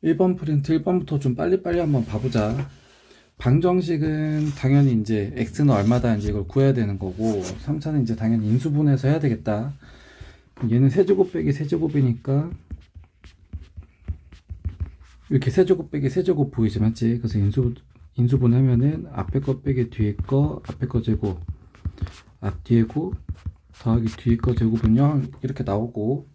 1번 프린트 1번부터 좀 빨리빨리 한번 봐보자. 방정식은 당연히 이제 x는 얼마다 이제 이걸 구해야 되는 거고, 3차는 이제 당연히 인수분해서 해야 되겠다. 얘는 세제곱 빼기 세제곱이니까 이렇게 세제곱 빼기 세제곱 보이지, 맞지? 그래서 인수분해하면은 앞에 거 빼기 뒤에 거, 앞에 거 제곱, 앞 뒤에 곱 더하기 뒤에 거 제곱은 0 이렇게 나오고,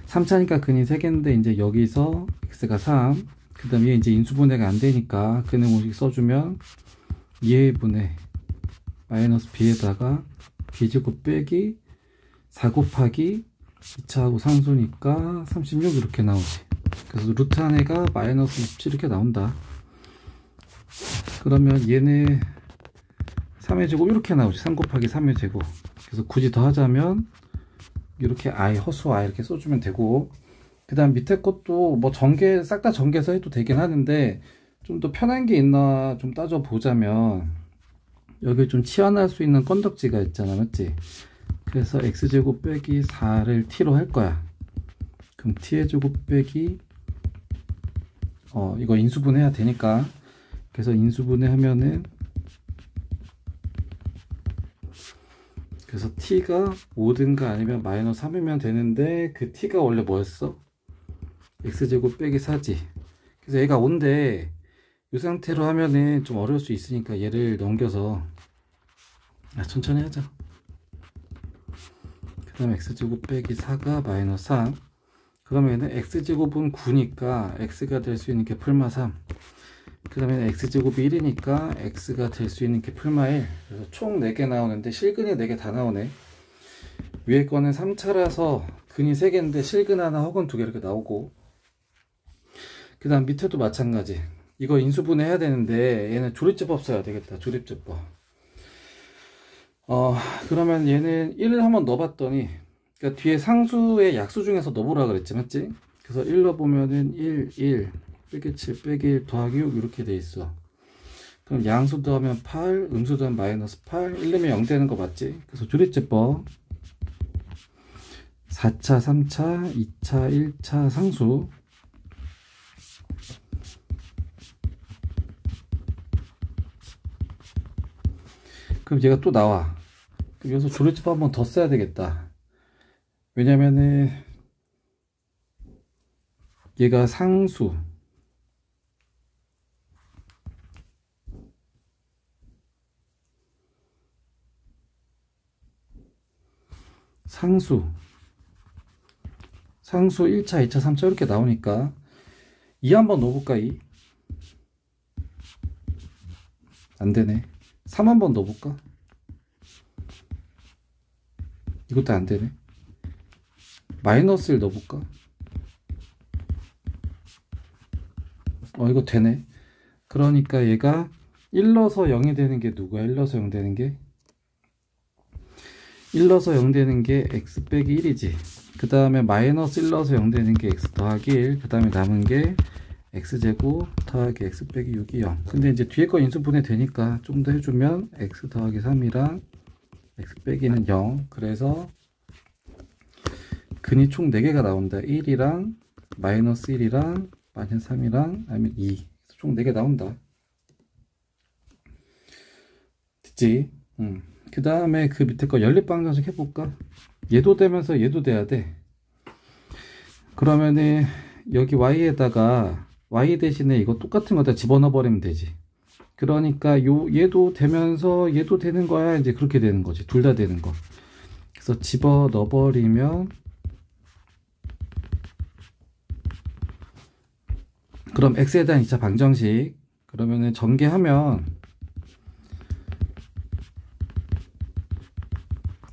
3차니까 근이 3개인데 이제 여기서 x가 3, 그 다음에 얘 이제 인수분해가 안 되니까 근의 공식 써주면 2a분의 마이너스 b에다가 b제곱 빼기 4 곱하기 2차하고 상수니까 36 이렇게 나오지. 그래서 루트 안에가 마이너스 27 이렇게 나온다. 그러면 얘는 3의 제곱 이렇게 나오지. 3 곱하기 3의 제곱. 그래서 굳이 더 하자면 이렇게 i, 허수 i 이렇게 써주면 되고, 그 다음 밑에 것도 뭐 전개 싹 다 전개해서 해도 되긴 하는데, 좀 더 편한 게 있나 좀 따져 보자면 여기 좀 치환할 수 있는 건덕지가 있잖아, 맞지? 그래서 x제곱 빼기 4를 t로 할 거야. 그럼 t의 제곱 빼기 이거 인수분해 해야 되니까, 그래서 인수분해 하면은, 그래서 t가 5든가 아니면 마이너스 3이면 되는데, 그 t가 원래 뭐였어? x제곱 빼기 4지. 그래서 얘가 5인데 이 상태로 하면은 좀 어려울 수 있으니까 얘를 넘겨서 천천히 하자. 그 다음에 x제곱 빼기 4가 마이너스 3. 그러면은 x제곱은 9니까 x가 될 수 있는 게 풀마 3. 그 다음에 x제곱이 1이니까 x가 될 수 있는 게 풀마 1. 그래서 총 4개 나오는데 실근이 4개 다 나오네. 위에 거는 3차라서 근이 3개인데 실근 하나, 허근 2개 이렇게 나오고, 그 다음 밑에도 마찬가지. 이거 인수분해 해야 되는데 얘는 조립제법 써야 되겠다. 조립제법. 그러면 얘는 1을 한번 넣어봤더니, 그러니까 뒤에 상수의 약수 중에서 넣어보라 그랬지, 맞지? 그래서 1 넣어보면은 1 빼기 7 빼기 1 더하기 6 이렇게 돼 있어. 그럼 양수 더하면 8, 음수 더하면 마이너스 8, 1 넣으면 0 되는 거 맞지? 그래서 조립제법 4차, 3차, 2차, 1차 상수. 그럼 얘가 또 나와. 그럼 여기서 조립제법 한번 더 써야 되겠다. 왜냐면은 얘가 상수, 상수 1차, 2차, 3차 이렇게 나오니까 2 한번 넣어볼까? 2 안되네. 3 한번 넣어볼까? 이것도 안되네. 마이너스를 넣어볼까? 이거 되네. 그러니까 얘가 1 넣어서 0이 되는 게 누구야? 1 넣어서 0 되는 게 1 넣어서 0 되는 게 x 빼기 1이지. 그 다음에 마이너스 1 넣어서 0 되는 게 x 더하기 1. 그 다음에 남은 게 x제곱 더하기 x 빼기 6이 0. 근데 이제 뒤에 거 인수분해 되니까 좀 더 해주면 x 더하기 3이랑 x 빼기는 0. 그래서 근이 총 4개가 나온다. 1이랑 마이너스 1이랑 마이너스 3이랑 아니면 2. 총 4개 나온다. 됐지? 그 다음에 그 밑에 거 연립방정식 해볼까? 얘도 되면서 얘도 돼야 돼. 그러면은 여기 y에다가 y 대신에 이거 똑같은 거다 집어넣어 버리면 되지. 그러니까 얘도 되면서 얘도 되는 거야. 이제 그렇게 되는 거지. 둘 다 되는 거. 그래서 집어넣어 버리면, 그럼 x에 대한 2차 방정식, 그러면은 전개하면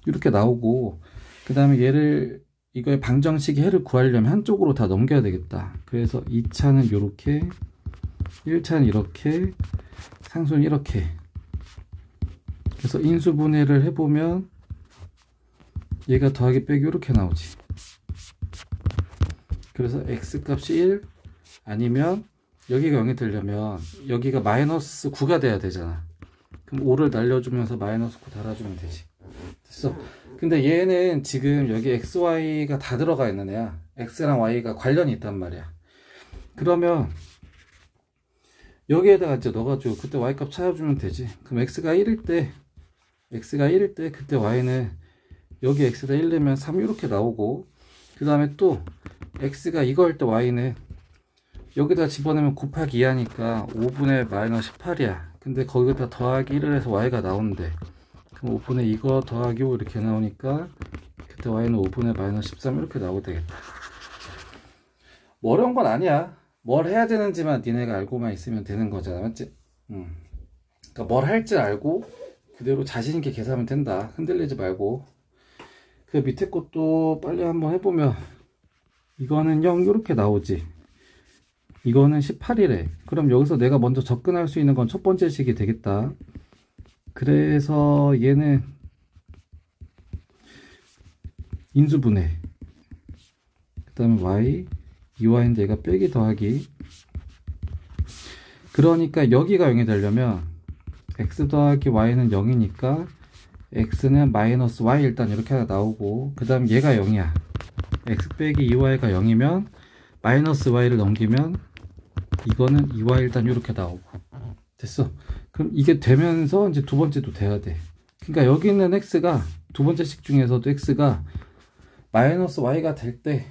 이렇게 나오고, 그 다음에 얘를, 이거의 방정식의 해를 구하려면 한쪽으로 다 넘겨야 되겠다. 그래서 2차는 이렇게, 1차는 이렇게, 상수는 이렇게. 그래서 인수분해를 해보면 얘가 더하기 빼기 이렇게 나오지. 그래서 x값이 1 아니면 여기가 0이 되려면 여기가 마이너스 9가 돼야 되잖아. 그럼 5를 날려주면서 마이너스 9 달아주면 되지. 됐어. 근데 얘는 지금 여기 x, y가 다 들어가 있는 애야. x랑 y가 관련이 있단 말이야. 그러면 여기에다가 이제 넣어가지고 그때 y값 찾아주면 되지. 그럼 x가 1일 때 그때 y는 여기 x에다 1 넣으면 3 이렇게 나오고, 그 다음에 또 x가 이거일 때 y는 여기다 집어넣으면 곱하기 2 하니까 5분의 마이너스 18이야. 근데 거기다 더하기 1을 해서 y가 나오는데, 그럼 5분의 이거 더하기 5 이렇게 나오니까 그때 y는 5분의 마이너스 13 이렇게 나오게 되겠다. 뭐 어려운 건 아니야. 뭘 해야 되는지만 니네가 알고만 있으면 되는 거잖아, 맞지? 그러니까 뭘 할지 알고 그대로 자신 있게 계산하면 된다. 흔들리지 말고. 그 밑에 것도 빨리 한번 해보면, 이거는 0 이렇게 나오지. 이거는 18이래. 그럼 여기서 내가 먼저 접근할 수 있는 건 첫 번째 식이 되겠다. 그래서 얘는 인수분해, 그 다음에 y, 2y인데 얘가 빼기 더하기, 그러니까 여기가 0이 되려면 x 더하기 y는 0이니까 x는 마이너스 y 일단 이렇게 하나 나오고, 그 다음 얘가 0이야. x 빼기 2y가 0이면 마이너스 y를 넘기면 이거는 2y 일단 이렇게 나오고. 됐어. 그럼 이게 되면서 이제 두 번째도 돼야 돼. 그러니까 여기 있는 x가, 두 번째 식 중에서도 x가 마이너스 y가 될 때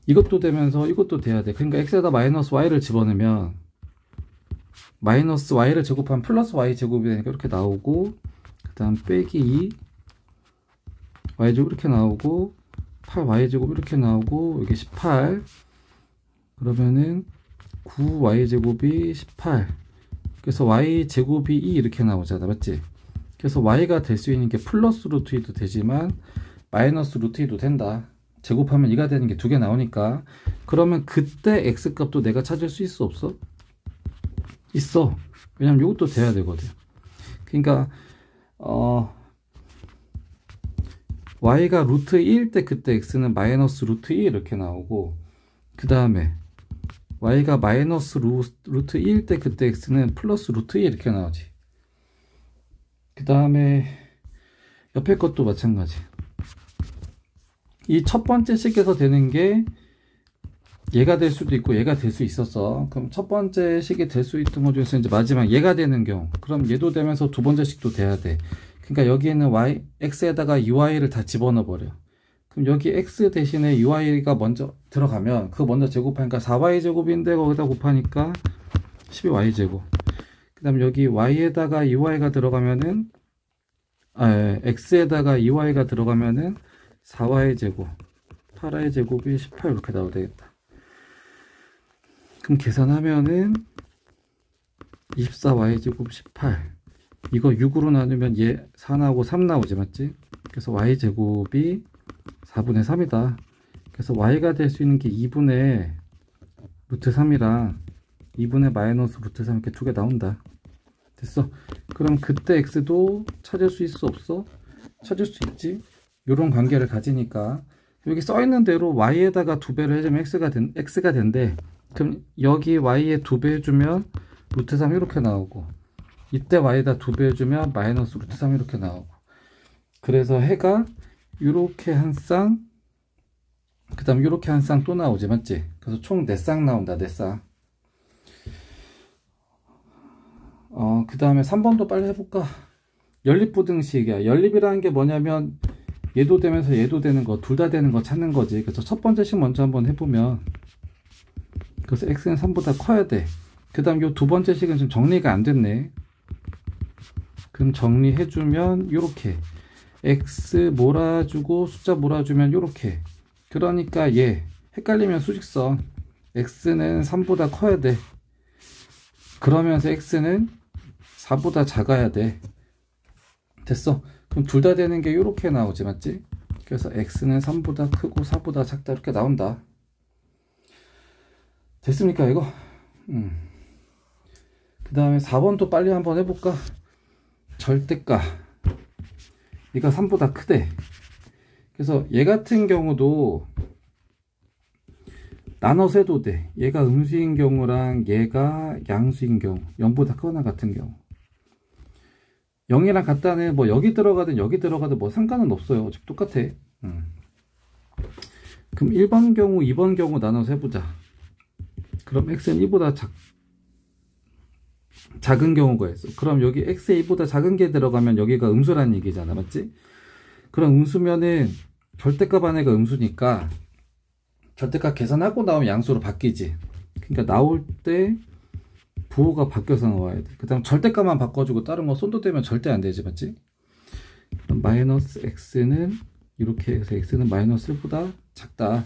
이것도 되면서 이것도 돼야 돼. 그러니까 x에다 마이너스 y를 집어넣으면 마이너스 y를 제곱하면 플러스 y 제곱이 되니까 이렇게 나오고, 그 다음 빼기 2 y 제곱 이렇게 나오고, 8y 제곱 이렇게 나오고, 여기 18, 그러면은 9y 제곱이 18, 그래서 y 제곱이 2 이렇게 나오잖아, 맞지? 그래서 y가 될 수 있는 게 플러스 루트 2도 되지만 마이너스 루트 2도 된다. 제곱하면 2가 되는 게 두 개 나오니까. 그러면 그때 x 값도 내가 찾을 수 있어, 없어? 있어. 왜냐면 이것도 돼야 되거든. 그러니까 y가 루트 2일 때 그때 x는 마이너스 루트 2 이렇게 나오고, 그 다음에 y가 마이너스 루트 2일 때 그때 x는 플러스 루트 2 이렇게 나오지. 그 다음에 옆에 것도 마찬가지. 이 첫 번째 식에서 되는 게 얘가 될 수도 있고 얘가 될 수 있었어. 그럼 첫 번째 식이 될 수 있던 것 중에서 이제 마지막 얘가 되는 경우, 그럼 얘도 되면서 두 번째 식도 돼야 돼. 그러니까 여기에는 x에다가 uy를 다 집어넣어 버려. 그럼 여기 x 대신에 uy가 먼저 들어가면 그거 먼저 제곱하니까 4y 제곱인데 거기다 곱하니까 12y 제곱. 그 다음 여기 y에다가 uy가 들어가면은 x에다가 uy가 들어가면은 4y 제곱, 8y 제곱이 18 이렇게 나오면 되겠다. 그럼 계산하면은 24y 제곱 18, 이거 6으로 나누면 얘 4 나오고 3 나오지, 맞지? 그래서 y 제곱이 4분의 3이다. 그래서 y가 될 수 있는 게 2분의 루트 3이랑 2분의 마이너스 루트 3 이렇게 두 개 나온다. 됐어. 그럼 그때 x도 찾을 수 있어, 없어? 찾을 수 있지. 요런 관계를 가지니까 여기 써있는 대로 y에다가 2배를 해주면 x가 된대. 그럼 여기 y에 2배 해주면 루트 3 이렇게 나오고, 이때 y에다 2배 해주면 마이너스 루트 3 이렇게 나오고. 그래서 해가 요렇게 한 쌍, 그 다음 요렇게 한 쌍 또 나오지, 맞지? 그래서 총 4쌍 나온다, 4쌍. 그 다음에 3번도 빨리 해볼까? 연립부등식이야. 연립이라는 게 뭐냐면 얘도 되면서 얘도 되는 거, 둘 다 되는 거 찾는 거지. 그래서 첫 번째 식 먼저 한번 해보면, 그래서 x는 3보다 커야 돼. 그 다음 요 두 번째 식은 좀 정리가 안 됐네. 그럼 정리해주면 요렇게 x 몰아주고 숫자 몰아주면 요렇게. 그러니까 얘 헷갈리면 수직선 x는 3보다 커야 돼. 그러면서 x는 4보다 작아야 돼. 됐어. 그럼 둘 다 되는 게 요렇게 나오지, 맞지? 그래서 x는 3보다 크고 4보다 작다 이렇게 나온다. 됐습니까 이거? 그 다음에 4번도 빨리 한번 해볼까? 절대가 얘가 3보다 크대. 그래서 얘 같은 경우도 나눠서 해도 돼. 얘가 음수인 경우랑 얘가 양수인 경우, 0보다 크거나 같은 경우, 0이랑 같다는 뭐 여기 들어가든 여기 들어가든 뭐 상관은 없어요. 어차피 똑같아. 그럼 1번 경우 2번 경우 나눠서 해보자. 그럼 x는 2보다 작은 경우가 있어. 그럼 여기 x에 2보다 작은 게 들어가면 여기가 음수라는 얘기잖아, 맞지? 그럼 음수면은 절대값 안에가 음수니까 절대값 계산하고 나오면 양수로 바뀌지. 그러니까 나올 때 부호가 바뀌어서 나와야 돼. 그 다음 절대값만 바꿔주고 다른 거 손도 대면 절대 안 되지, 맞지? 그럼 마이너스 x는 이렇게 해서 x는 마이너스 1보다 작다.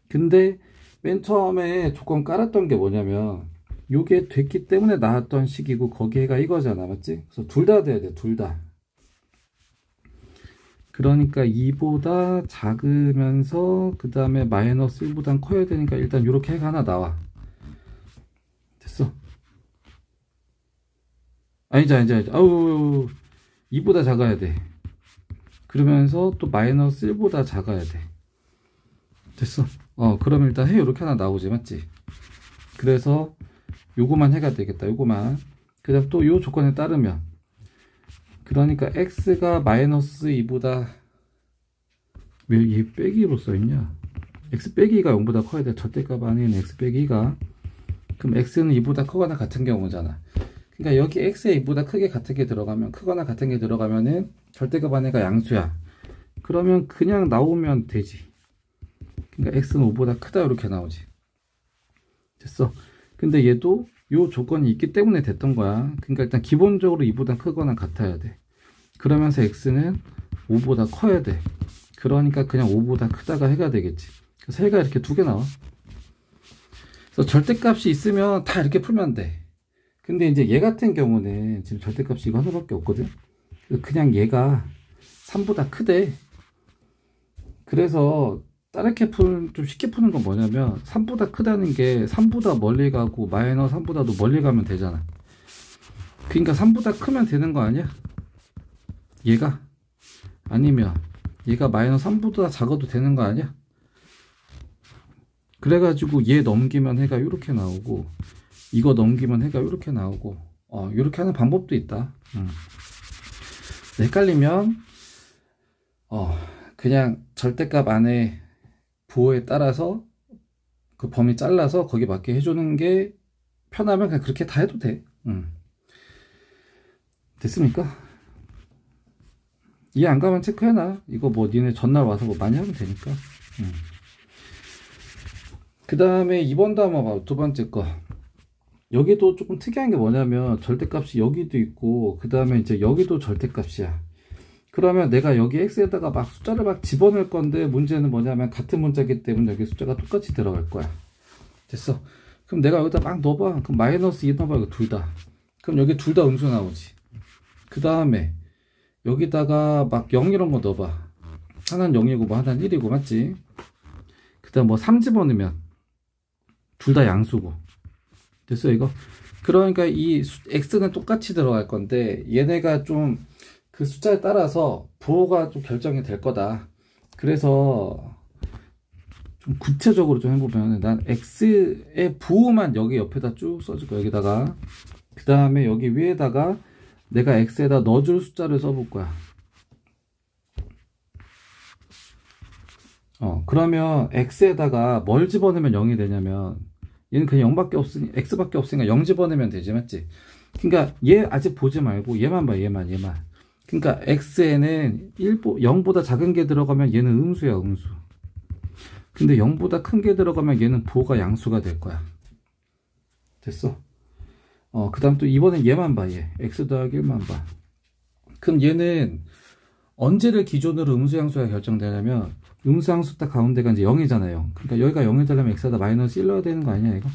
근데 맨 처음에 조건 깔았던 게 뭐냐면 요게 됐기 때문에 나왔던 식이고 거기에가 이거잖아, 맞지? 그래서 둘 다 돼야 돼, 둘 다. 그러니까 2보다 작으면서 그 다음에 마이너스 1보단 커야 되니까 일단 이렇게 해가 하나 나와. 됐어. 아니지. 아우, 2보다 작아야 돼. 그러면서 또 마이너스 1보다 작아야 돼. 됐어. 그러면 일단 해 이렇게 하나 나오지, 맞지? 그래서 요거만 해가 되겠다, 요거만. 그 다음 또 요 조건에 따르면 그러니까 x가 마이너스 2보다 왜 얘 빼기로 써있냐? x 빼기가 0보다 커야 돼. 절대값 안에는 x 빼기가. 그럼 x는 2보다 크거나 같은 경우잖아. 그러니까 여기 x에 2보다 크게 같은 게 들어가면, 크거나 같은 게 들어가면은 절대값 안에가 양수야. 그러면 그냥 나오면 되지. 그러니까 x는 5보다 크다 이렇게 나오지. 됐어. 근데 얘도 요 조건이 있기 때문에 됐던 거야. 그러니까 일단 기본적으로 2보다 크거나 같아야 돼. 그러면서 x는 5보다 커야 돼. 그러니까 그냥 5보다 크다가 해가 되겠지. 그래서 해가 이렇게 두 개 나와. 그래서 절대값이 있으면 다 이렇게 풀면 돼. 근데 이제 얘 같은 경우는 지금 절대값이 이거 하나밖에 없거든. 그냥 얘가 3보다 크대. 그래서 다르게 좀 쉽게 푸는 건 뭐냐면 3보다 크다는 게 3보다 멀리 가고 마이너스 3보다도 멀리 가면 되잖아. 그러니까 3보다 크면 되는 거 아니야? 얘가? 아니면 얘가 마이너스 3보다 작아도 되는 거 아니야? 그래가지고 얘 넘기면 해가 이렇게 나오고 이거 넘기면 해가 이렇게 나오고 이렇게 하는 방법도 있다. 헷갈리면 그냥 절대값 안에 부호에 따라서 그 범위 잘라서 거기 맞게 해주는 게 편하면 그냥 그렇게 다 해도 돼. 됐습니까? 이해 안 가면 체크해놔. 이거 뭐 니네 전날 와서 뭐 많이 하면 되니까. 그 다음에 2번도 한번 봐. 두 번째 거. 여기도 조금 특이한 게 뭐냐면 절대값이 여기도 있고 그 다음에 이제 여기도 절대값이야. 그러면 내가 여기 x에다가 막 숫자를 막 집어넣을 건데 문제는 뭐냐면 같은 문자이기 때문에 여기 숫자가 똑같이 들어갈 거야. 됐어. 그럼 내가 여기다 막 넣어봐. 그럼 마이너스 2 넣어봐. 이거 둘 다. 그럼 여기 둘 다 음수 나오지. 그 다음에 여기다가 막 0 이런 거 넣어봐. 하나는 0이고 뭐 하나는 1이고 맞지? 그 다음 뭐 3 집어넣으면 둘 다 양수고. 됐어 이거? 그러니까 이 x는 똑같이 들어갈 건데 얘네가 좀 그 숫자에 따라서 부호가 좀 결정이 될 거다. 그래서 좀 구체적으로 좀 해보면 난 x의 부호만 여기 옆에다 쭉 써줄 거야. 여기다가 그 다음에 여기 위에다가 내가 x에다 넣어줄 숫자를 써볼 거야. 그러면 x에다가 뭘 집어넣으면 0이 되냐면 얘는 그냥 0밖에 없으니 x밖에 없으니까 0 집어넣으면 되지, 맞지? 그러니까 얘 아직 보지 말고 얘만 봐. 얘만. 그러니까 x에는 0보다 작은 게 들어가면 얘는 음수야, 음수. 근데 0보다 큰 게 들어가면 얘는 부호가 양수가 될 거야. 됐어? 그 다음 또 이번엔 얘만 봐. 얘 x 더하기 1만 봐. 그럼 얘는 언제를 기준으로 음수 양수가 결정되냐면 음수 양수 딱 가운데가 이제 0이잖아요. 그러니까 여기가 0이 되려면 x에다 마이너스 1 넣어야 되는 거 아니야, 이거?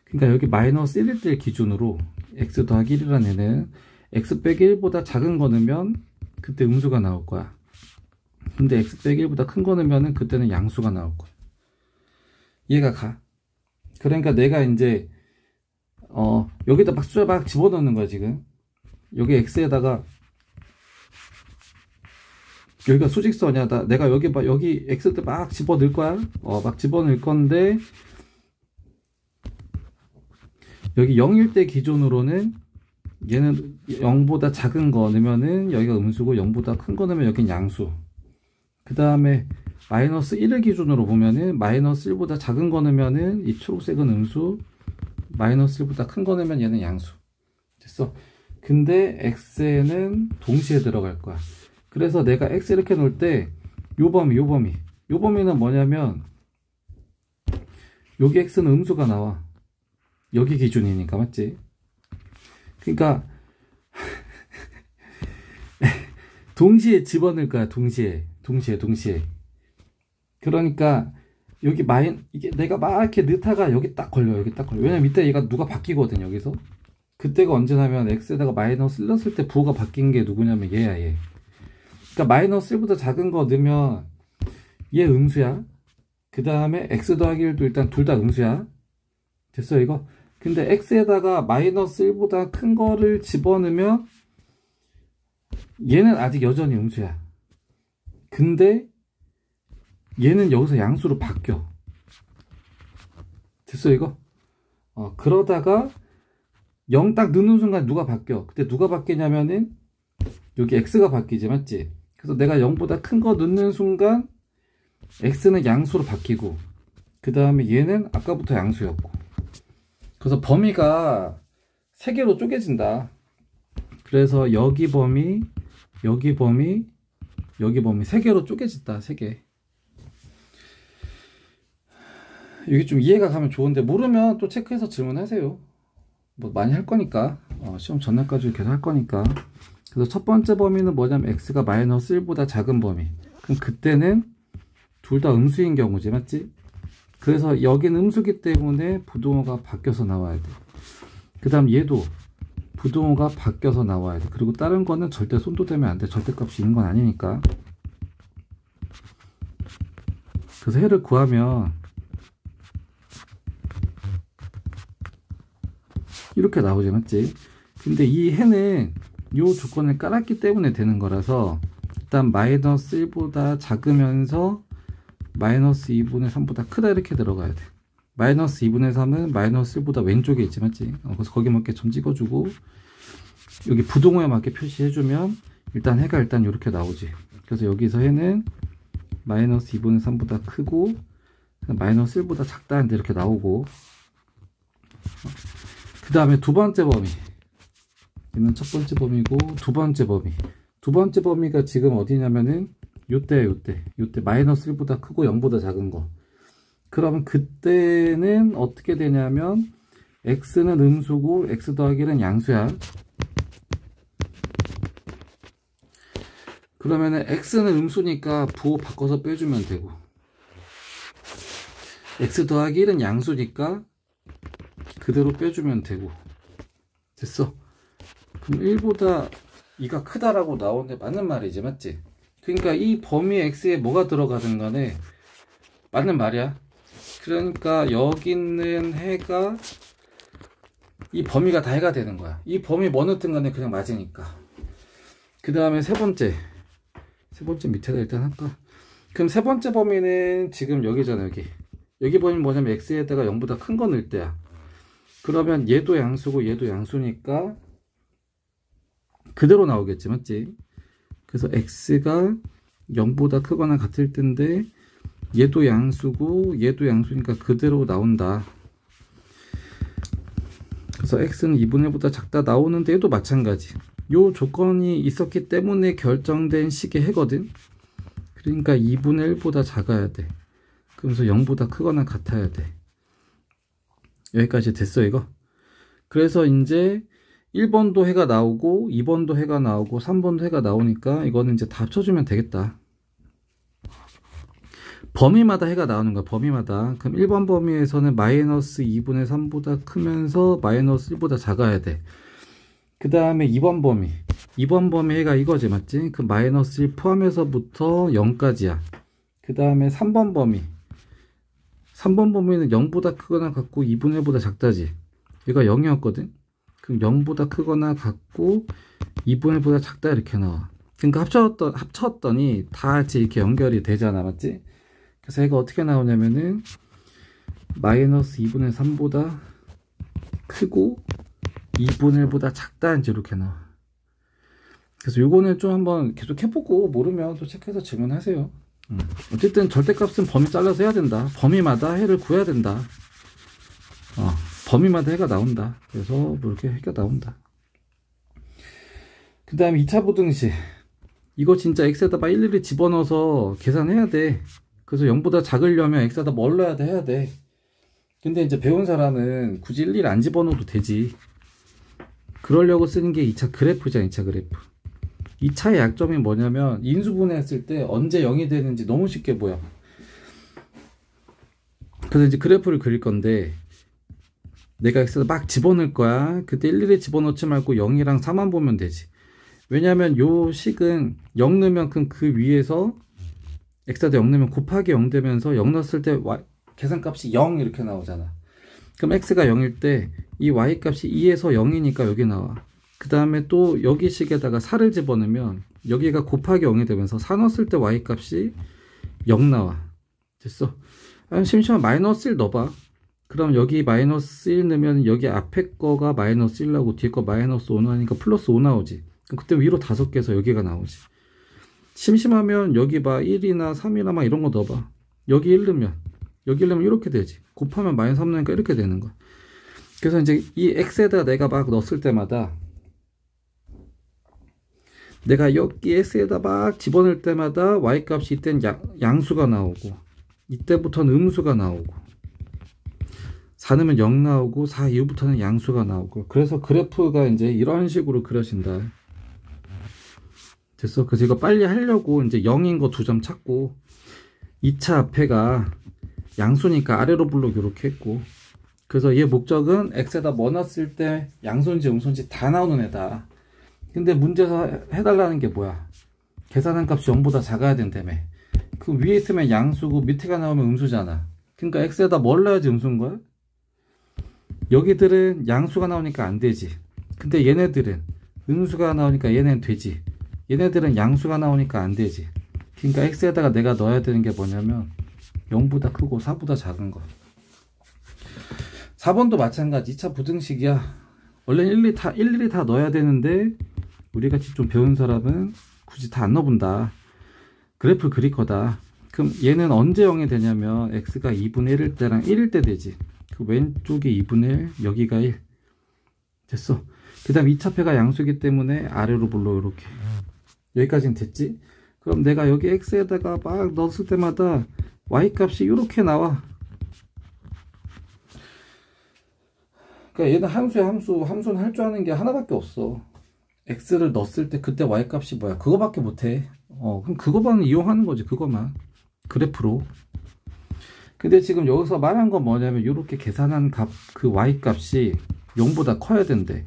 그러니까 여기 마이너스 1일 때 기준으로 x 더하기 1이라는 애는 x 빼기 1보다 작은 거 넣으면 그때 음수가 나올 거야. 근데 x 빼기 1보다 큰 거 넣으면 그때는 양수가 나올 거야. 이해가 가? 그러니까 내가 이제 여기다 막 숫자 막 집어넣는 거야 지금. 여기 x에다가 여기가 수직선이야. 내가 여기 x때 막 집어넣을 거야. 막 집어넣을 건데 여기 0일 때 기준으로는 얘는 0보다 작은 거 넣으면은 여기가 음수고 0보다 큰 거 넣으면 여긴 양수. 그 다음에 마이너스 1을 기준으로 보면은 마이너스 1보다 작은 거 넣으면은 이 초록색은 음수, 마이너스 1보다 큰 거 넣으면 얘는 양수. 됐어. 근데 x에는 동시에 들어갈 거야. 그래서 내가 x 이렇게 놓을 때 요 범위는 뭐냐면 여기 x는 음수가 나와. 여기 기준이니까, 맞지? 그러니까 동시에 집어넣을 거야. 동시에. 그러니까 여기 이게 내가 막 이렇게 넣다가 여기 딱 걸려. 왜냐면 이때 얘가 누가 바뀌거든, 여기서. 그때가 언제냐면 x에다가 마이너스 1 넣었을 때 부호가 바뀐 게 누구냐면 얘야, 얘. 그러니까 마이너스 1보다 작은 거 넣으면 얘 음수야. 그 다음에 x 더하기 1도 일단 둘 다 음수야. 됐어, 이거? 근데 x에다가 마이너스 1보다 큰 거를 집어넣으면 얘는 아직 여전히 음수야. 근데 얘는 여기서 양수로 바뀌어. 됐어, 이거? 그러다가 0 딱 넣는 순간 누가 바뀌어. 그때 누가 바뀌냐면은 여기 x가 바뀌지, 맞지? 그래서 내가 0보다 큰 거 넣는 순간 x는 양수로 바뀌고, 그 다음에 얘는 아까부터 양수였고. 그래서 범위가 3개로 쪼개진다. 그래서 여기 범위 3개로 쪼개진다. 3개. 이게 좀 이해가 가면 좋은데, 모르면 또 체크해서 질문하세요. 뭐 많이 할 거니까, 시험 전날까지 계속 할 거니까. 그래서 첫 번째 범위는 뭐냐면 x가 마이너스 1보다 작은 범위. 그럼 그때는 둘 다 음수인 경우지, 맞지? 그래서 여기는 음수기 때문에 부동호가 바뀌어서 나와야 돼. 그 다음 얘도 부동호가 바뀌어서 나와야 돼. 그리고 다른 거는 절대 손도 대면 안 돼. 절대값이 있는 건 아니니까. 그래서 해를 구하면 이렇게 나오지, 맞지? 근데 이 해는 이 조건을 깔았기 때문에 되는 거라서 일단 마이너스 1보다 작으면서 마이너스 2분의 3보다 크다 이렇게 들어가야 돼. 마이너스 2분의 3은 마이너스 1보다 왼쪽에 있지, 맞지? 그래서 거기 맞게 점 찍어주고 여기 부동호에 맞게 표시해주면 일단 해가 일단 이렇게 나오지. 그래서 여기서 해는 마이너스 2분의 3보다 크고 마이너스 1보다 작다는데 이렇게 나오고, 그 다음에 두 번째 범위, 얘는 첫 번째 범위고 두 번째 범위가 지금 어디냐면은 요때 마이너스 1보다 크고 0보다 작은 거. 그러면 그때는 어떻게 되냐면 x는 음수고 x 더하기 1은 양수야. 그러면은 x는 음수니까 부호 바꿔서 빼주면 되고, x 더하기 1은 양수니까 그대로 빼주면 되고. 됐어. 그럼 1보다 2가 크다라고 나오는데 맞는 말이지, 맞지? 그러니까 이 범위 x에 뭐가 들어가든 간에 맞는 말이야. 그러니까 여기 있는 해가 이 범위가 다 해가 되는 거야. 이 범위 뭐 넣든 간에 그냥 맞으니까. 그 다음에 세 번째 밑에다 일단 할까? 그럼 세 번째 범위는 지금 여기잖아. 여기 범위는 뭐냐면 x에다가 0보다 큰 거 넣을 때야. 그러면 얘도 양수고 얘도 양수니까 그대로 나오겠지, 맞지? 그래서 x가 0보다 크거나 같을 텐데 얘도 양수고 얘도 양수니까 그대로 나온다. 그래서 x는 2분의 1보다 작다 나오는데 얘도 마찬가지. 요 조건이 있었기 때문에 결정된 식의 해거든. 그러니까 2분의 1보다 작아야 돼. 그러면서 0보다 크거나 같아야 돼. 여기까지 됐어, 이거? 그래서 이제 1번도 해가 나오고 2번도 해가 나오고 3번도 해가 나오니까 이거는 이제 다 합쳐주면 되겠다. 범위마다 해가 나오는 거야, 범위마다. 그럼 1번 범위에서는 마이너스 2분의 3보다 크면서 마이너스 1보다 작아야 돼. 그 다음에 2번 범위 해가 이거지, 맞지? 그 마이너스 1 포함해서부터 0까지야. 그 다음에 3번 범위는 0보다 크거나 같고 2분의 1보다 작다지. 얘가 0이었거든? 그럼 0보다 크거나 같고 2분의 1보다 작다 이렇게 나와. 그러니까 합쳤더니 다 같이 이렇게 연결이 되잖아, 맞지? 그래서 얘가 어떻게 나오냐면은 마이너스 2분의 3보다 크고 2분의 1보다 작다 이제 이렇게 나와. 그래서 요거는 좀 한번 계속 해보고 모르면 또 체크해서 질문하세요. 어쨌든 절대값은 범위 잘라서 해야 된다. 범위마다 해를 구해야 된다. 범위마다 해가 나온다. 그래서 뭐 이렇게 해가 나온다. 그 다음에 2차 부등식. 이거 진짜 x에다가 일일이 집어넣어서 계산해야 돼. 그래서 0보다 작으려면 x에다 뭘 넣어야 돼? 해야 돼. 근데 이제 배운 사람은 굳이 일일이 안 집어넣어도 되지. 그러려고 쓰는 게 2차 그래프잖아. 2차 그래프. 2차의 약점이 뭐냐면 인수분해했을 때 언제 0이 되는지 너무 쉽게 보여. 그래서 이제 그래프를 그릴 건데 내가 x에다 막 집어넣을 거야. 그때 일일이 집어넣지 말고 0이랑 4만 보면 되지. 왜냐면 요 식은 0 넣으면 그 위에서 x에다 0 넣으면 곱하기 0 되면서 0 넣었을 때 계산값이 0 이렇게 나오잖아. 그럼 x가 0일 때 이 y값이 2에서 0이니까 여기 나와. 그 다음에 또 여기 식에다가 4를 집어넣으면 여기가 곱하기 0이 되면서 4 넣었을 때 y값이 0 나와. 됐어. 심심하면 마이너스 1 넣어봐. 그럼 여기 마이너스 1 넣으면 여기 앞에 거가 마이너스 1 나오고 뒤에 거 마이너스 5 나오니까 플러스 5 나오지. 그때 위로 5개에서 여기가 나오지. 심심하면 여기 봐 1이나 3이나 막 이런 거 넣어봐. 여기 1 넣으면 여기 1 넣으면 이렇게 되지. 곱하면 마이너스 3 넣으니까 이렇게 되는 거야. 그래서 이제 이 x에다 내가 막 넣었을 때마다 내가 여기 x에다 막 집어넣을 때마다 y값이 이때는 양수가 나오고 이때부터는 음수가 나오고 4 넣으면 0 나오고 4 이후부터는 양수가 나오고 그래서 그래프가 이제 이런 식으로 그려진다. 됐어. 그래서 이거 빨리 하려고 이제 0인 거 2점 찾고 2차 앞에가 양수니까 아래로 블록 이렇게 했고 그래서 얘 목적은 x에다 뭐 넣었을 때 양수인지 음수인지 다 나오는 애다. 근데 문제에서 해달라는 게 뭐야? 계산한 값이 0보다 작아야 된다며. 그 위에 있으면 양수고 밑에가 나오면 음수잖아. 그러니까 x에다 뭘 넣어야지 음수인 거야? 여기들은 양수가 나오니까 안 되지. 근데 얘네들은 음수가 나오니까 얘네는 되지. 얘네들은 양수가 나오니까 안 되지. 그러니까 x에다가 내가 넣어야 되는 게 뭐냐면 0보다 크고 4보다 작은 거. 4번도 마찬가지. 2차 부등식이야. 원래 일일이 다 넣어야 되는데 우리같이 좀 배운 사람은 굳이 다 안 넣어본다. 그래프를 그릴 거다. 그럼 얘는 언제 0이 되냐면 x가 2분의 1일 때랑 1일 때 되지. 그 왼쪽이 2분의 1, 여기가 1. 됐어. 그 다음 2차표가 양수기 때문에 아래로 불러 이렇게. 여기까지는 됐지? 그럼 내가 여기 x에다가 막 넣었을 때마다 y값이 이렇게 나와. 그러니까 얘는 함수야 함수. 함수는 할 줄 아는 게 하나밖에 없어. x를 넣었을 때 그때 y값이 뭐야? 그거밖에 못해. 그럼 그거만 이용하는 거지. 그거만. 그래프로. 근데 지금 여기서 말한 건 뭐냐면 이렇게 계산한 그 y값이 0보다 커야 된대.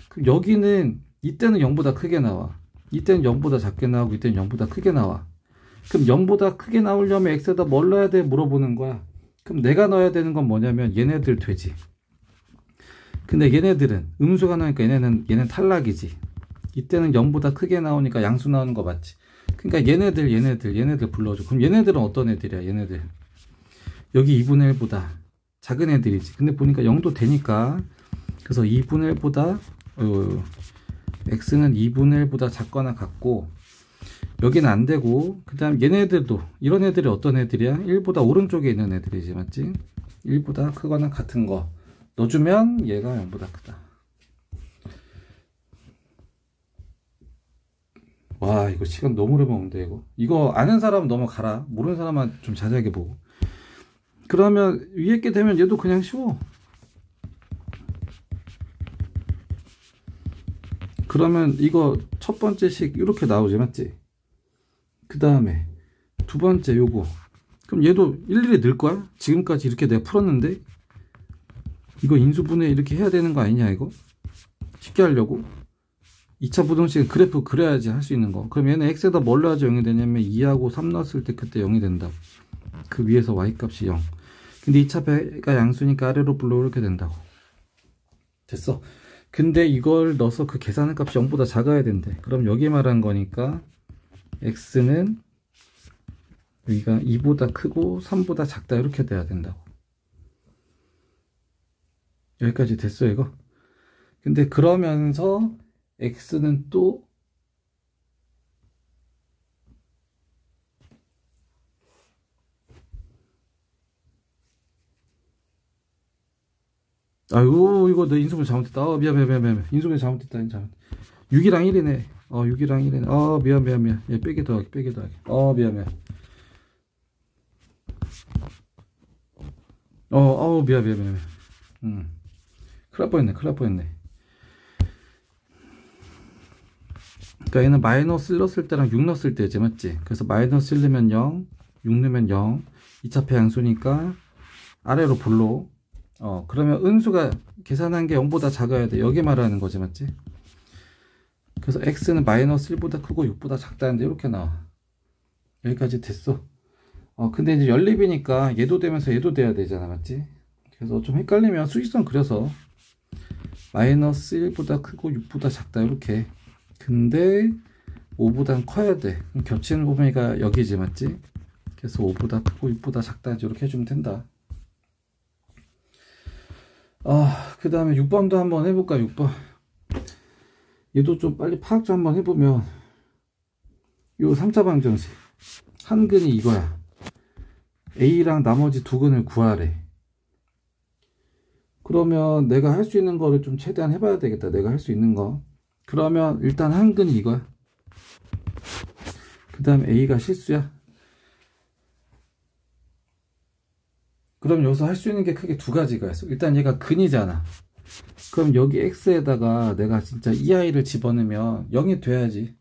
그럼 여기는 이때는 0보다 크게 나와. 이때는 0보다 작게 나오고 이때는 0보다 크게 나와. 그럼 0보다 크게 나오려면 x에다 뭘 넣어야 돼? 물어보는 거야. 그럼 내가 넣어야 되는 건 뭐냐면 얘네들 되지. 근데 얘네들은 음수가 나오니까 얘는 탈락이지. 이때는 0보다 크게 나오니까 양수 나오는 거 맞지. 그러니까 얘네들 불러줘. 그럼 얘네들은 어떤 애들이야? 얘네들 여기 2분의 1보다 작은 애들이지. 근데 보니까 0도 되니까 그래서 2분의 1보다 x는 2분의 1보다 작거나 같고 여기는 안 되고 그 다음 얘네들도 이런 애들이 어떤 애들이야? 1보다 오른쪽에 있는 애들이지. 맞지? 1보다 크거나 같은 거 넣어주면 얘가 0보다 크다. 와 이거 시간 너무 오래 먹는데 이거 아는 사람은 넘어가라. 모르는 사람은 좀 자세하게 보고. 그러면 위에 게 되면 얘도 그냥 쉬워. 그러면 이거 첫 번째 식 이렇게 나오지. 맞지? 그 다음에 두 번째 요거 그럼 얘도 일일이 넣을 거야? 지금까지 이렇게 내가 풀었는데 이거 인수분해 이렇게 해야 되는 거 아니냐 이거? 쉽게 하려고 2차 부등식은 그래프 그려야지 할 수 있는 거. 그럼 얘는 x에다 뭘 넣어야지 0이 되냐면 2하고 3 넣었을 때 그때 0이 된다고. 그 위에서 y값이 0. 근데 2차 배가 양수니까 아래로 불러 이렇게 된다고. 됐어. 근데 이걸 넣어서 그 계산한 값이 0보다 작아야 된대. 그럼 여기 말한 거니까 x는 여기가 2보다 크고 3보다 작다 이렇게 돼야 된다고. 여기까지 됐어 이거. 근데 그러면서 x는 또 아이고 이거 내 인수분 잘못했다. 미안. 인수분 잘못했다. 6이랑 1이네. 6이랑 1이네. 미안. 얘 빼기 더하기. 미안. 미안. 큰일 날 뻔했네. 그러니까 얘는 마이너스 1 넣었을 때랑 6 넣었을 때지, 맞지? 그래서 마이너스 1 넣으면 0, 6 넣으면 0. 2차표 양수니까 아래로 볼로. 그러면 음수가 계산한 게 0보다 작아야 돼. 여기 말하는 거지, 맞지? 그래서 x는 마이너스 1보다 크고 6보다 작다는데 이렇게 나와. 여기까지 됐어. 근데 이제 연립이니까 얘도 되면서 얘도 돼야 되잖아, 맞지? 그래서 좀 헷갈리면 수직선 그려서 마이너스 1보다 크고 6보다 작다 이렇게. 근데 5보단 커야 돼. 겹치는 부분이가 여기지, 맞지? 그래서 5보다 크고 6보다 작다 이렇게 해주면 된다. 그 다음에 6번도 한번 해볼까. 6번 얘도 좀 빨리 파악 좀 한번 해보면, 요 3차 방정식 한 근이 이거야. A랑 나머지 두 근을 구하래. 그러면 내가 할 수 있는 거를 좀 최대한 해봐야 되겠다. 내가 할 수 있는 거. 그러면 일단 한 근이 이거야. 그 다음에 A가 실수야. 그럼 여기서 할 수 있는 게 크게 두 가지가 있어. 일단 얘가 근이잖아. 그럼 여기 x에다가 내가 진짜 이 아이를 집어넣으면 0이 돼야지.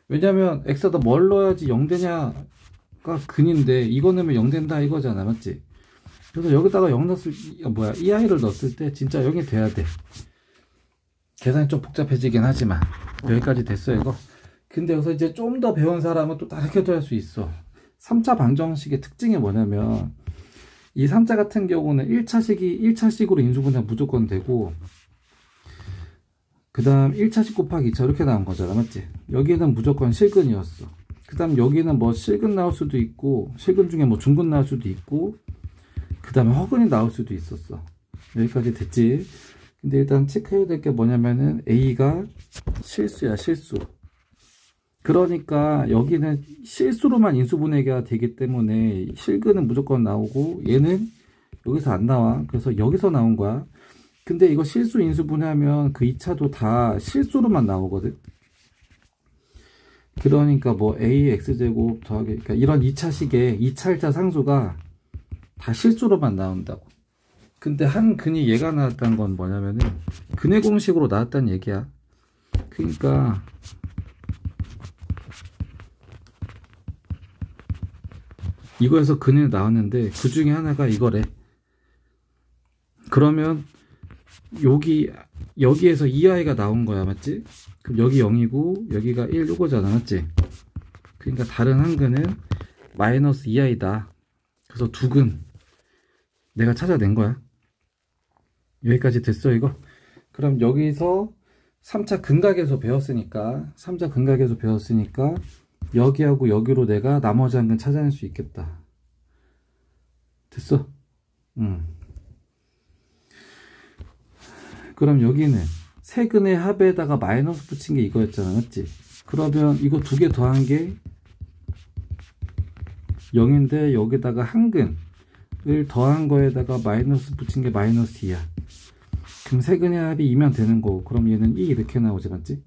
왜냐면 x에다 뭘 넣어야지 0 되냐가 근인데, 이거 넣으면 0 된다 이거잖아, 맞지? 그래서 여기다가 0 넣었을, 이 아이를 넣었을 때 진짜 0이 돼야 돼. 계산이 좀 복잡해지긴 하지만 여기까지 됐어 이거. 근데 여기서 이제 좀 더 배운 사람은 또 다르게도 할 수 있어. 3차 방정식의 특징이 뭐냐면, 이 3자 같은 경우는 1차식으로 인수분해 무조건 되고, 그 다음 1차식 곱하기 2차 이렇게 나온 거잖아, 맞지? 여기는 무조건 실근이었어. 그 다음 여기는 뭐 실근 나올 수도 있고, 실근 중에 뭐 중근 나올 수도 있고, 그 다음에 허근이 나올 수도 있었어. 여기까지 됐지? 근데 일단 체크해야 될 게 뭐냐면은 A가 실수야, 실수. 그러니까 여기는 실수로만 인수분해가 되기 때문에 실근은 무조건 나오고, 얘는 여기서 안 나와. 그래서 여기서 나온 거야. 근데 이거 실수 인수분해하면 그 2차도 다 실수로만 나오거든. 그러니까 뭐 AX제곱 더하기, 그러니까 이런 2차식의 2차 1차 상수가 다 실수로만 나온다고. 근데 한 근이 얘가 나왔다는 건 뭐냐면은 근의 공식으로 나왔다는 얘기야. 그러니까 이거에서 근이 나왔는데 그 중에 하나가 이거래. 그러면 여기에서 2i가 나온 거야, 맞지? 그럼 여기 0이고 여기가 1 요거잖아, 맞지? 그러니까 다른 한 근은 마이너스 2i다. 그래서 두 근 내가 찾아낸 거야. 여기까지 됐어 이거. 그럼 여기서 3차 근각에서 배웠으니까, 여기하고 여기로 내가 나머지 한 근 찾아낼 수 있겠다. 됐어? 그럼 여기는 세 근의 합에다가 마이너스 붙인 게 이거였잖아, 맞지? 그러면 이거 두 개 더한 게 0인데 여기다가 한 근을 더한 거에다가 마이너스 붙인 게 마이너스 2야. 그럼 세 근의 합이 2면 되는 거고, 그럼 얘는 2 이렇게 나오지, 맞지?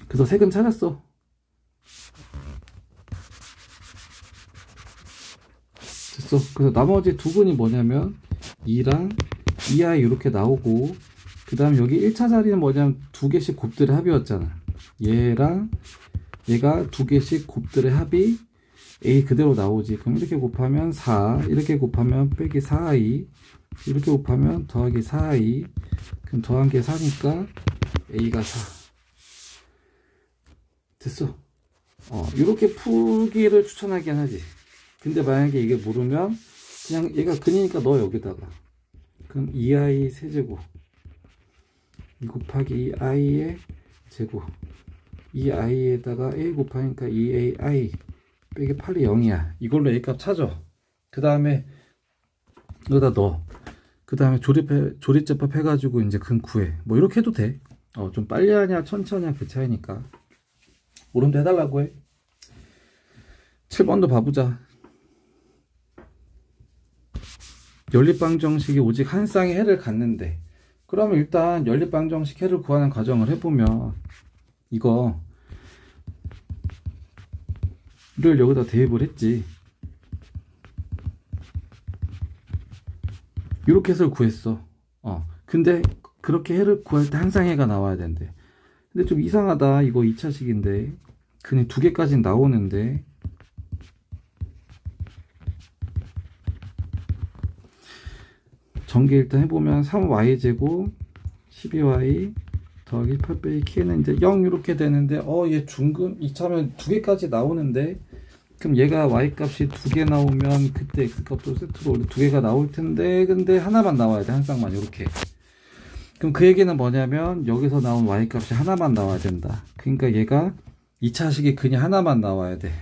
그래서 세 근 찾았어. 됐어. 그래서 나머지 두 근이 뭐냐면 2랑 2i 이렇게 나오고, 그 다음 여기 1차 자리는 뭐냐면 두 개씩 곱들의 합이었잖아. 얘랑 얘가 두 개씩 곱들의 합이 a 그대로 나오지. 그럼 이렇게 곱하면 4, 이렇게 곱하면 빼기 4i, 이렇게 곱하면 더하기 4i, 그럼 더한 게 4니까 a가 4. 됐어. 이렇게 풀기를 추천하긴 하지. 근데 만약에 이게 모르면 그냥 얘가 근이니까 넣어 여기다가. 그럼 2i 세제곱 2 곱하기 2i의 제곱, 2i에다가 a 곱하니까 2ai 빼기 8이 0이야. 이걸로 a 값 찾아. 그 다음에 여기다 넣어. 그 다음에 조립제법 해가지고 이제 근 구해. 뭐 이렇게 해도 돼. 좀 빨리 하냐 천천히 하냐 그 차이니까. 오름도 해달라고 해. 7번도 봐보자. 연립방정식이 오직 한 쌍의 해를 갖는데, 그러면 일단 연립방정식 해를 구하는 과정을 해보면 이거를 여기다 대입을 했지. 이렇게 해서 구했어. 근데 그렇게 해를 구할 때 한 쌍의 해가 나와야 된대. 근데 좀 이상하다. 이거 2차식인데 그냥 2개까지 나오는데, 전개 일단 해보면 3y제곱 12y 더하기 8 빼기 k는 이제 0 이렇게 되는데, 얘 중금 이차면 2개까지 나오는데, 그럼 얘가 y 값이 2개 나오면 그때 x 값도 세트로 원래 2개가 나올 텐데, 근데 하나만 나와야 돼. 한 쌍만 이렇게. 그럼 그 얘기는 뭐냐면 여기서 나온 y 값이 하나만 나와야 된다. 그러니까 얘가 2차식이 그냥 하나만 나와야 돼.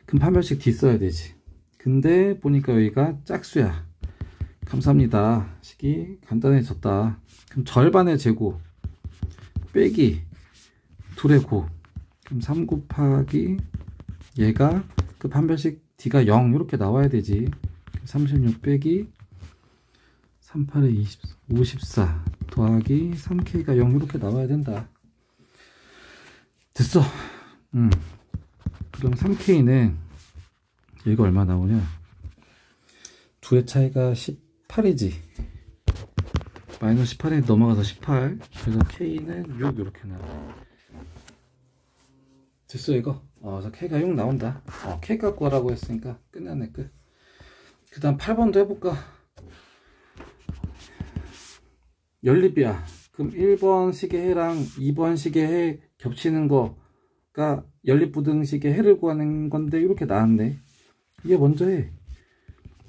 그럼 판별식 D 써야 되지. 근데 보니까 여기가 짝수야. 감사합니다. 식이 간단해졌다. 그럼 절반의 제곱 빼기 2의 곱, 그럼 3 곱하기 얘가 그 판별식 D가 0 이렇게 나와야 되지. 36 빼기 38에 54 더하기 3K가 0 이렇게 나와야 된다. 됐어. 그럼 3K는 얘가 얼마 나오냐? 2의 차이가 18이지. 마이너스 18에 넘어가서 18. 그래서 K는 6 이렇게 나와. 됐어 이거. 그래서 K가 6 나온다. K 갖고 하라고 했으니까 끝났네. 끝. 그 다음 8번도 해볼까? 연립이야. 그럼 1번 식의 해랑 2번 식의 해 겹치는 거가 연립부등식의 해를 구하는 건데 이렇게 나왔네. 얘 먼저 해.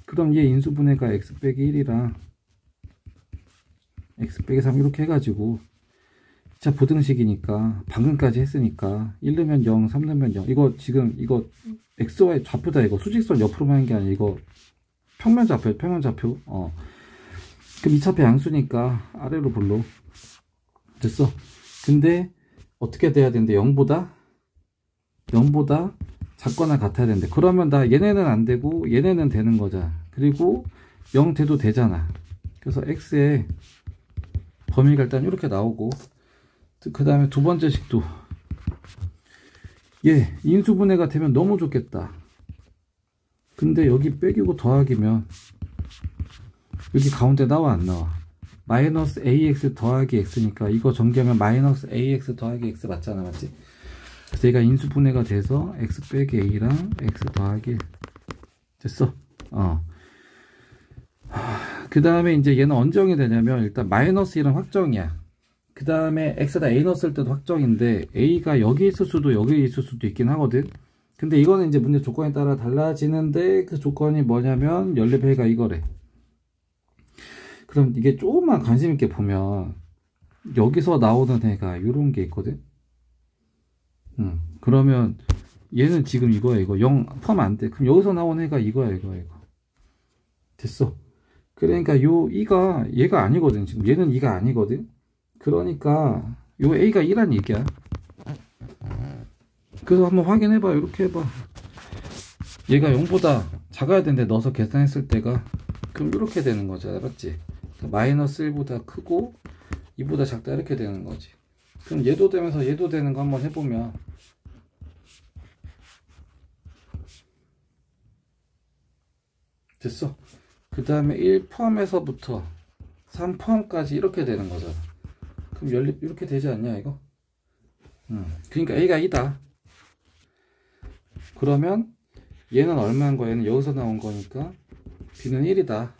그럼 얘 인수분해가 x 빼기 1이랑 x 빼기 3 이렇게 해가지고, 자 부등식이니까 방금까지 했으니까 1 넣으면 0, 3 넣으면 0. 이거 지금 이거 xy 좌표다. 이거 수직선 옆으로만 하는 게 아니라 이거 평면 좌표. 그럼 2차표 양수니까 아래로 불러. 됐어. 근데 어떻게 돼야 되는데 0보다 작거나 같아야 되는데, 그러면 나 얘네는 안 되고 얘네는 되는 거잖아. 그리고 0 돼도 되잖아. 그래서 x의 범위가 일단 이렇게 나오고, 그 다음에 두 번째 식도 얘 인수분해가 되면 너무 좋겠다. 근데 여기 빼기고 더하기면 여기 가운데 나와 안 나와? 마이너스 ax 더하기 x니까 이거 전개하면 마이너스 ax 더하기 x 맞잖아. 맞지? 그래서 얘가 인수분해가 돼서 x 빼기 a랑 x 더하기 1. 됐어. 그 다음에 이제 얘는 언제 정이 되냐면, 일단 마이너스 1은 확정이야. 그 다음에 x에다 a 넣었을 때도 확정인데, a가 여기 있을 수도 여기 있을 수도 있긴 하거든. 근데 이거는 이제 문제 조건에 따라 달라지는데, 그 조건이 뭐냐면 연립해가 이거래. 그럼 이게 조금만 관심 있게 보면 여기서 나오는 애가 이런 게 있거든. 그러면 얘는 지금 이거야. 이거 0 포함 안 돼. 그럼 여기서 나온 애가 이거야. 이거 됐어. 그러니까 요 E가 얘가 아니거든. 지금 얘는 E가 아니거든. 그러니까 요 A가 2란 얘기야. 그래서 한번 확인해봐. 이렇게 해봐. 얘가 0보다 작아야 되는데 넣어서 계산했을 때가, 그럼 이렇게 되는 거지. 알았지? 마이너스 1보다 크고 2보다 작다 이렇게 되는 거지. 그럼 얘도 되면서 얘도 되는 거 한번 해보면, 됐어. 그 다음에 1 포함해서부터 3 포함까지 이렇게 되는 거잖아. 그럼 연립 이렇게 되지 않냐 이거? 그러니까 A가 2다. 그러면 얘는 얼마인 거야? 얘는 여기서 나온 거니까 B는 1이다.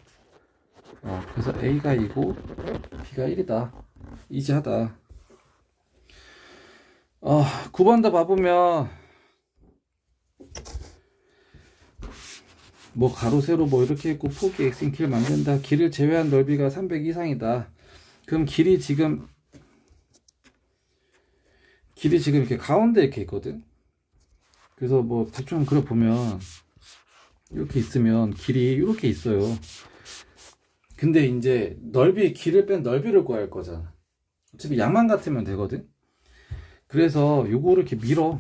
그래서 A가 2고 B가 1이다. 이지하다. 9번 더 봐보면 뭐 가로 세로 뭐 이렇게 있고, 폭이 x인 길을 만든다. 길을 제외한 넓이가 300 이상이다. 그럼 길이 지금 이렇게 가운데 이렇게 있거든. 그래서 뭐 대충 그려 보면 이렇게 있으면 길이 이렇게 있어요. 근데 이제 길을 뺀 넓이를 구할 거잖아. 어차피 양만 같으면 되거든. 그래서 요거를 이렇게 밀어.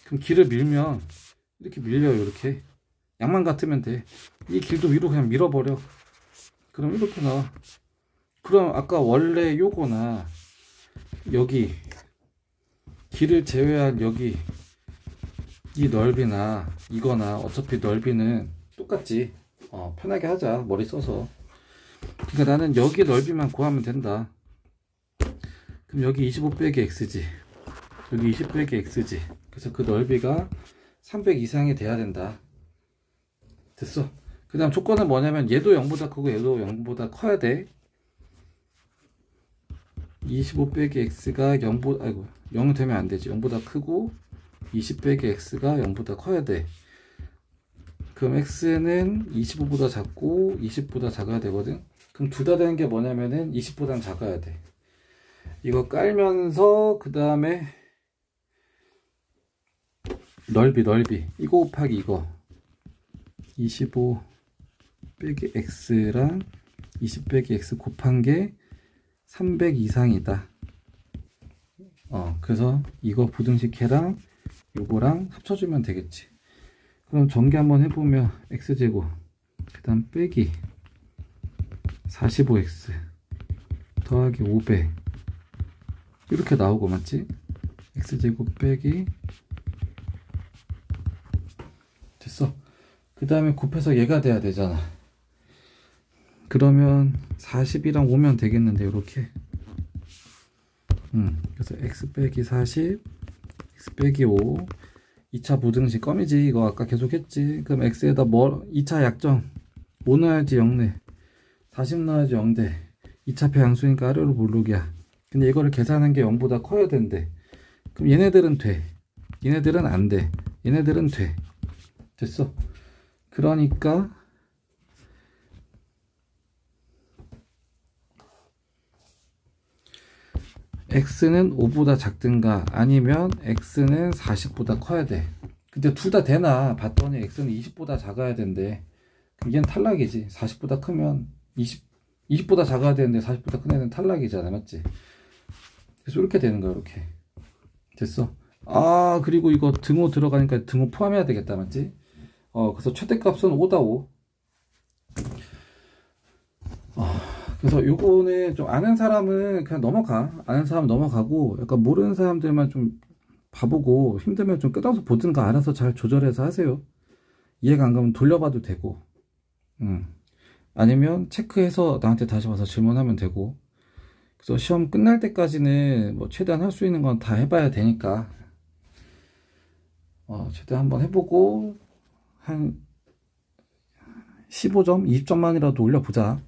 그럼 길을 밀면 이렇게 밀려요. 이렇게 양만 같으면 돼. 이 길도 위로 그냥 밀어버려. 그럼 이렇게 나와. 그럼 아까 원래 요거나 여기 길을 제외한 여기 이 넓이나 이거나 어차피 넓이는 똑같지. 편하게 하자, 머리 써서. 그러니까 나는 여기 넓이만 구하면 된다. 그럼 여기 25 빼기 x지, 여기 20 빼기 x지. 그래서 그 넓이가 300 이상이 돼야 된다. 됐어. 그 다음 조건은 뭐냐면 얘도 0보다 크고 얘도 0보다 커야 돼. 25 빼기 x가 0보다, 아이고, 0 되면 안 되지. 0보다 크고 20 빼기 x가 0보다 커야 돼. 그럼 x는 25보다 작고 20보다 작아야 되거든. 그럼 둘 다 되는 게 뭐냐면은 20보다는 작아야 돼. 이거 깔면서 그 다음에 넓이 이거 곱하기 이거 25 빼기 x랑 20 빼기 x 곱한 게 300 이상이다. 그래서 이거 부등식해랑 요거랑 합쳐주면 되겠지. 그럼 전개 한번 해보면 x제곱 그 다음 빼기 45x 더하기 500 이렇게 나오고, 맞지? x제곱 빼기 됐어. 그 다음에 곱해서 얘가 돼야 되잖아. 그러면 40이랑 5면 되겠는데, 이렇게. 그래서 x 빼기 40 x 빼기 5 2차 부등식 껌이지. 이거 아까 계속 했지. 그럼 x에다 2차 약정 5 넣어야지 0네, 40 넣어야지 0대. 2차표 양수니까 아래로 볼록이야. 근데 이거를 계산한 게 0보다 커야 된대. 그럼 얘네들은 돼, 얘네들은 안 돼, 얘네들은 돼. 됐어. 그러니까 x는 5보다 작든가 아니면 x는 40보다 커야 돼. 근데 둘 다 되나 봤더니 x는 20보다 작아야 된대. 그럼 얘는 탈락이지. 40보다 크면 20보다 작아야 되는데 40보다 큰 애는 탈락이잖아, 맞지? 그래서 이렇게 되는 거야, 이렇게. 됐어. 그리고 이거 등호 들어가니까 등호 포함해야 되겠다, 맞지? 그래서 최대값은 5다 5. 그래서 요거는 좀 아는 사람은 그냥 넘어가. 아는 사람 넘어가고, 약간 모르는 사람들만 좀 봐보고, 힘들면 좀 끄덕서 보든가 알아서 잘 조절해서 하세요. 이해가 안 가면 돌려봐도 되고, 아니면 체크해서 나한테 다시 와서 질문하면 되고. 그래서 시험 끝날 때까지는 뭐 최대한 할 수 있는 건 다 해봐야 되니까, 최대한 한번 해보고 한 15점, 20점만이라도 올려보자.